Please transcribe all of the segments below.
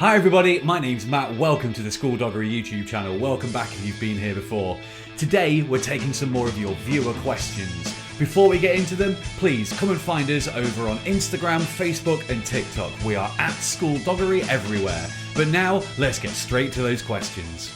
Hi everybody, my name's Matt. Welcome to the School Doggery YouTube channel. Welcome back if you've been here before. Today we're taking some more of your viewer questions. Before we get into them, please come and find us over on Instagram, Facebook and TikTok. We are at School Doggery everywhere. But now, let's get straight to those questions.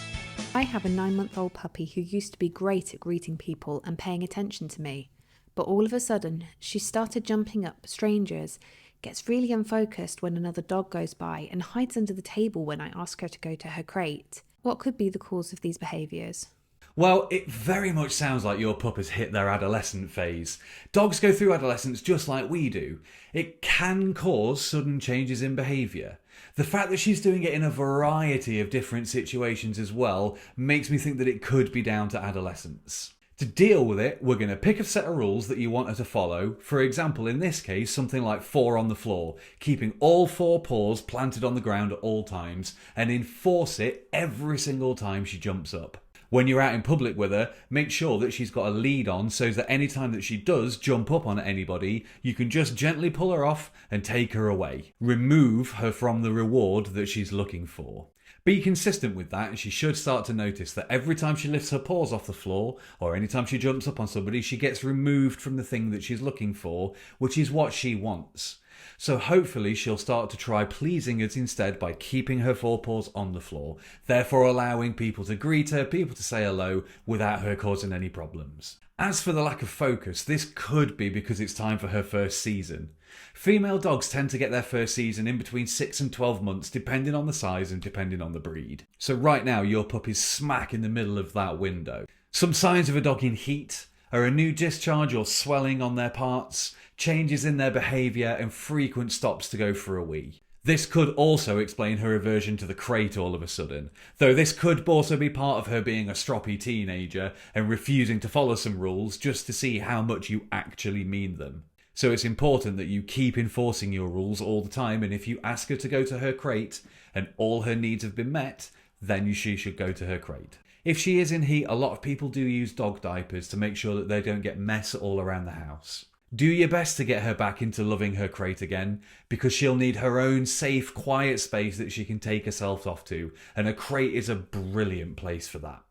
I have a 9-month-old puppy who used to be great at greeting people and paying attention to me. But all of a sudden, she started jumping up strangers, gets really unfocused when another dog goes by, and hides under the table when I ask her to go to her crate. What could be the cause of these behaviours? Well, it very much sounds like your pup has hit their adolescent phase. Dogs go through adolescence just like we do. It can cause sudden changes in behaviour. The fact that she's doing it in a variety of different situations as well makes me think that it could be down to adolescence. To deal with it, we're going to pick a set of rules that you want her to follow. For example, in this case, something like 4 on the floor, keeping all 4 paws planted on the ground at all times, and enforce it every single time she jumps up. When you're out in public with her, make sure that she's got a lead on so that any time that she does jump up on anybody, you can just gently pull her off and take her away. Remove her from the reward that she's looking for. Be consistent with that, and she should start to notice that every time she lifts her paws off the floor, or any time she jumps up on somebody, she gets removed from the thing that she's looking for, which is what she wants. So hopefully she'll start to try pleasing us instead by keeping her 4 paws on the floor, therefore allowing people to greet her, people to say hello, without her causing any problems. As for the lack of focus, this could be because it's time for her first season. Female dogs tend to get their first season in between 6 and 12 months, depending on the size and depending on the breed. So right now, your pup is smack in the middle of that window. Some signs of a dog in heat are a new discharge or swelling on their parts, changes in their behaviour and frequent stops to go for a wee. This could also explain her aversion to the crate all of a sudden, though this could also be part of her being a stroppy teenager and refusing to follow some rules just to see how much you actually mean them. So it's important that you keep enforcing your rules all the time, and if you ask her to go to her crate and all her needs have been met, then she should go to her crate. If she is in heat, a lot of people do use dog diapers to make sure that they don't get mess all around the house. Do your best to get her back into loving her crate again, because she'll need her own safe, quiet space that she can take herself off to, and a crate is a brilliant place for that.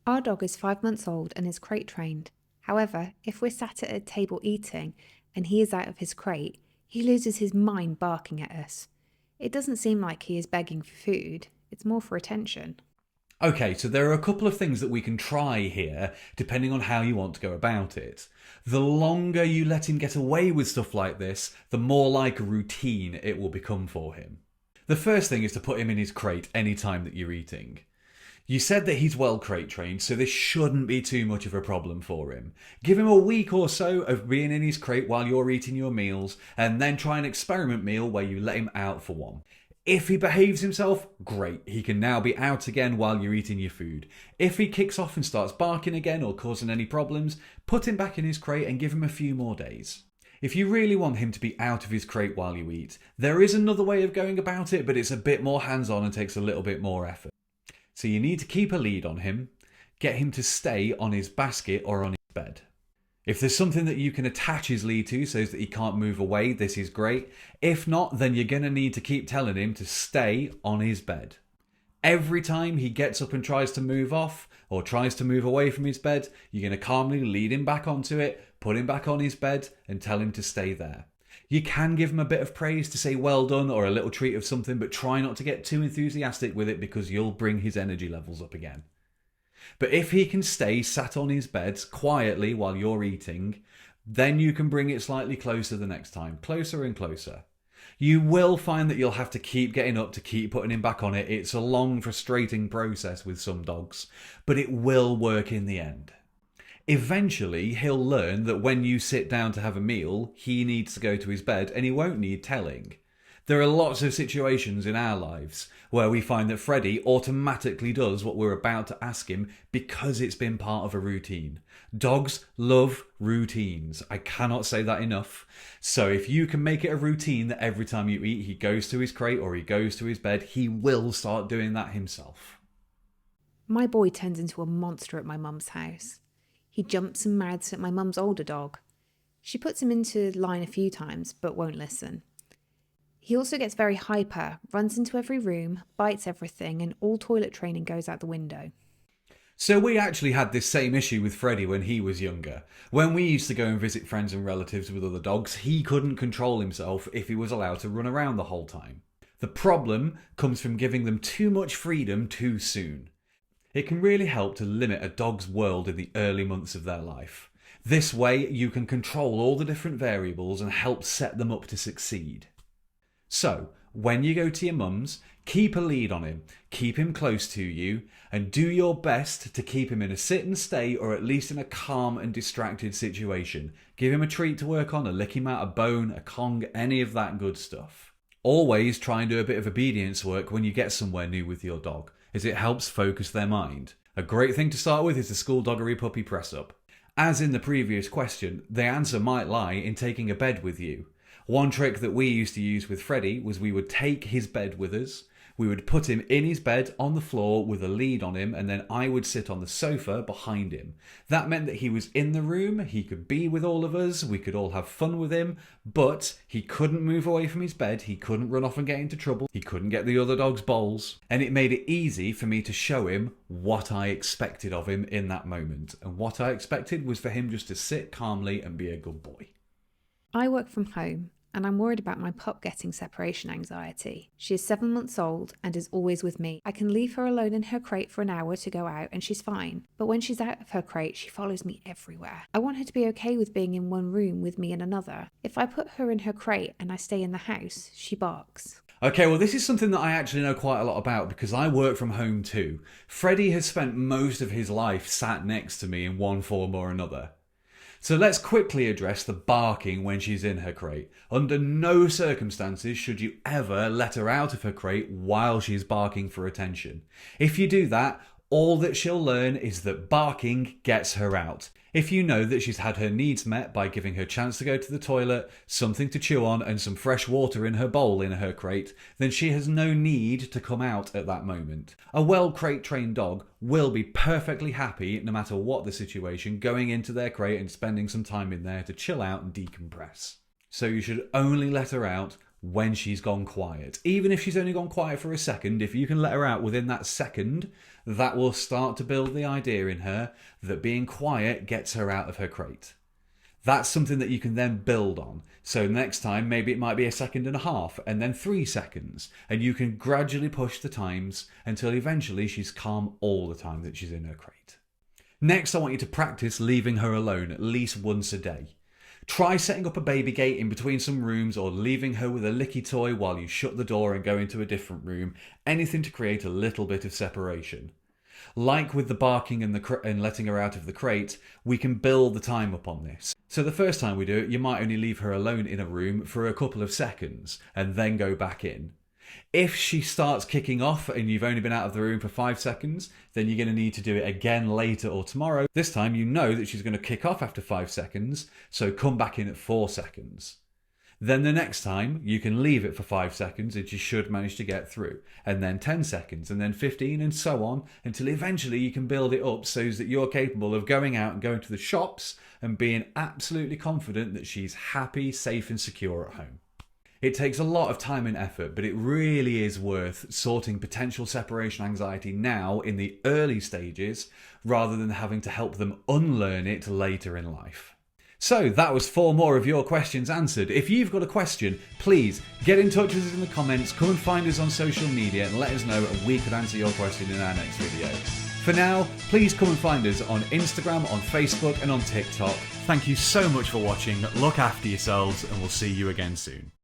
Our dog is 5 months old and is crate trained. However, if we're sat at a table eating and he is out of his crate, he loses his mind barking at us. It doesn't seem like he is begging for food, it's more for attention. Okay, so there are a couple of things that we can try here, depending on how you want to go about it. The longer you let him get away with stuff like this, the more like a routine it will become for him. The first thing is to put him in his crate any time that you're eating. You said that he's well crate trained, so this shouldn't be too much of a problem for him. Give him a week or so of being in his crate while you're eating your meals, and then try an experiment meal where you let him out for one. If he behaves himself, great, he can now be out again while you're eating your food. If he kicks off and starts barking again or causing any problems, put him back in his crate and give him a few more days. If you really want him to be out of his crate while you eat, there is another way of going about it, but it's a bit more hands-on and takes a little bit more effort. So you need to keep a lead on him, get him to stay on his basket or on his bed. If there's something that you can attach his lead to so that he can't move away, this is great. If not, then you're going to need to keep telling him to stay on his bed. Every time he gets up and tries to move off or tries to move away from his bed, you're going to calmly lead him back onto it, put him back on his bed and tell him to stay there. You can give him a bit of praise to say well done or a little treat of something, but try not to get too enthusiastic with it because you'll bring his energy levels up again. But if he can stay sat on his bed quietly while you're eating, then you can bring it slightly closer the next time, closer and closer. You will find that you'll have to keep getting up to keep putting him back on it. It's a long, frustrating process with some dogs, but it will work in the end. Eventually, he'll learn that when you sit down to have a meal, he needs to go to his bed and he won't need telling. There are lots of situations in our lives where we find that Freddie automatically does what we're about to ask him because it's been part of a routine. Dogs love routines. I cannot say that enough. So if you can make it a routine that every time you eat he goes to his crate or he goes to his bed, he will start doing that himself. My boy turns into a monster at my mum's house. He jumps and mouths at my mum's older dog. She puts him into line a few times but won't listen. He also gets very hyper, runs into every room, bites everything, and all toilet training goes out the window. So we actually had this same issue with Freddie when he was younger. When we used to go and visit friends and relatives with other dogs, he couldn't control himself if he was allowed to run around the whole time. The problem comes from giving them too much freedom too soon. It can really help to limit a dog's world in the early months of their life. This way you can control all the different variables and help set them up to succeed. So, when you go to your mum's, keep a lead on him, keep him close to you, and do your best to keep him in a sit and stay or at least in a calm and distracted situation. Give him a treat to work on, a lick him out a bone, a Kong, any of that good stuff. Always try and do a bit of obedience work when you get somewhere new with your dog, as it helps focus their mind. A great thing to start with is the school doggery puppy press up. As in the previous question, the answer might lie in taking a bed with you. One trick that we used to use with Freddie was we would take his bed with us, we would put him in his bed on the floor with a lead on him, and then I would sit on the sofa behind him. That meant that he was in the room, he could be with all of us, we could all have fun with him, but he couldn't move away from his bed, he couldn't run off and get into trouble, he couldn't get the other dog's bowls, and it made it easy for me to show him what I expected of him in that moment. And what I expected was for him just to sit calmly and be a good boy. I work from home, and I'm worried about my pup getting separation anxiety. She is 7 months old and is always with me. I can leave her alone in her crate for an hour to go out and she's fine. But when she's out of her crate, she follows me everywhere. I want her to be okay with being in one room with me in another. If I put her in her crate and I stay in the house, she barks. Okay, well this is something that I actually know quite a lot about because I work from home too. Freddie has spent most of his life sat next to me in one form or another. So let's quickly address the barking when she's in her crate. Under no circumstances should you ever let her out of her crate while she's barking for attention. If you do that, all that she'll learn is that barking gets her out. If you know that she's had her needs met by giving her a chance to go to the toilet, something to chew on and some fresh water in her bowl in her crate, then she has no need to come out at that moment. A well crate trained dog will be perfectly happy, no matter what the situation, going into their crate and spending some time in there to chill out and decompress. So you should only let her out when she's gone quiet. Even if she's only gone quiet for a second, if you can let her out within that second, that will start to build the idea in her that being quiet gets her out of her crate. That's something that you can then build on. So next time, maybe it might be 1.5 seconds and then 3 seconds. And you can gradually push the times until eventually she's calm all the time that she's in her crate. Next, I want you to practice leaving her alone at least once a day. Try setting up a baby gate in between some rooms or leaving her with a licky toy while you shut the door and go into a different room. Anything to create a little bit of separation. Like with the barking and letting her out of the crate, we can build the time up on this. So the first time we do it, you might only leave her alone in a room for a couple of seconds and then go back in. If she starts kicking off and you've only been out of the room for 5 seconds, then you're going to need to do it again later or tomorrow. This time you know that she's going to kick off after 5 seconds, so come back in at 4 seconds. Then the next time you can leave it for 5 seconds and you should manage to get through. And then 10 seconds and then 15 and so on until eventually you can build it up so that you're capable of going out and going to the shops and being absolutely confident that she's happy, safe and secure at home. It takes a lot of time and effort, but it really is worth sorting potential separation anxiety now in the early stages rather than having to help them unlearn it later in life. So that was 4 more of your questions answered. If you've got a question, please get in touch with us in the comments, come and find us on social media and let us know and we could answer your question in our next video. For now, please come and find us on Instagram, on Facebook and on TikTok. Thank you so much for watching, look after yourselves and we'll see you again soon.